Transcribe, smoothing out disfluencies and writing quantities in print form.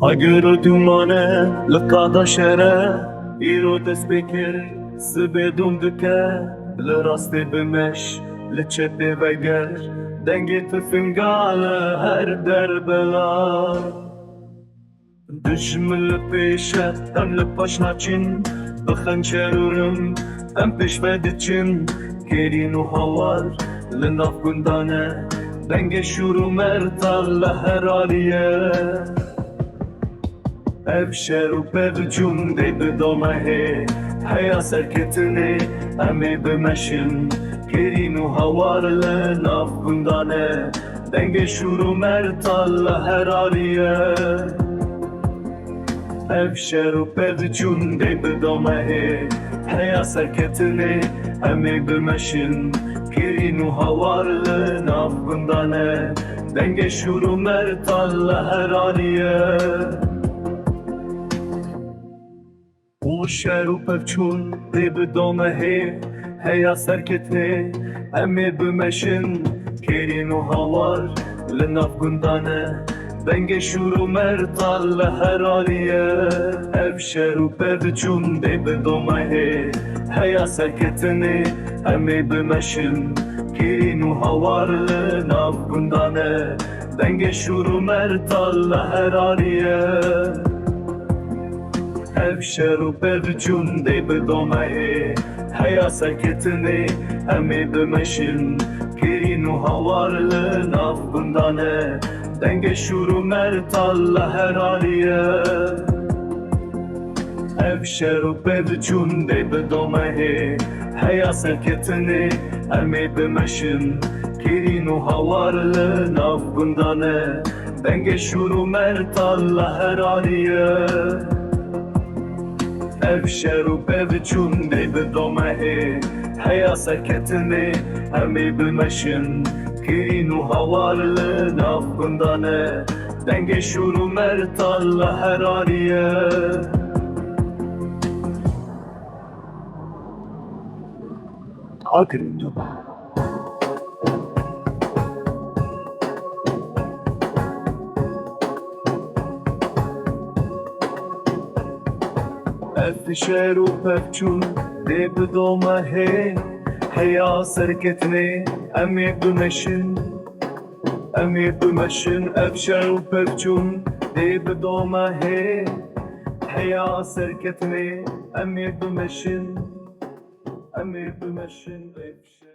Hagiro dumane lqada şere İro dest bekir sibedum dike Li rastê bimeş li çepê veger Dengê tu fingale her derbela Dijmin li pêşe em li paş naçin Bi xençerurim em pêşve diçin Kêrîn û hawar li nav gundan e Dengê şûr û mertal li her aliyê Ev şer û pevçûn dê bidome hê Heya serketinê em ê bimeşin Kêrîn û hawar li nav gundan e Dengê şûr û mertal li her aliyê Ev şer û pevçûn dê bidome hê Heya serketinê em ê bimeşin Kêrîn û hawar li nav gundan e Dengê şûr û mertal li her aliyê O şer û pevçûn dê bidome hê Heya serketinê em ê bimeşin Kêrîn û hawar li nav gundan e Dengê şûr û mertal li her aliyê Ev şer û pevçûn dê bidome hê Heya serketinê em ê bimeşin Kêrîn û hawar li nav gundan e Dengê şûr û mertal li her aliyê Ev şer û pevçûn dê bidome hê Heya serketinê em ê bimeşin Kêrîn û hawar li nav gundan e Dengê şûr û mertal li her aliyê Ev şer û pevçûn dê bidome hê Heya serketinê em ê bimeşin Kêrîn û hawar li nav gundan e Dengê şûr û mertal li her aliyê Ev şer û pevçûn dê bidome hê Heya serketinê em ê bimeşin Kêrîn û hawar li nav gundan e Dengê şûr û mertal li her aliyê Akrin Ev şer û pevçûn dê bidome hê Heya serketinê em ê bimeşin Em ê bimeşin Ev şer û pevçûn dê bidome hê Heya serketinê em ê bimeşin Em ê bimeşin ev şer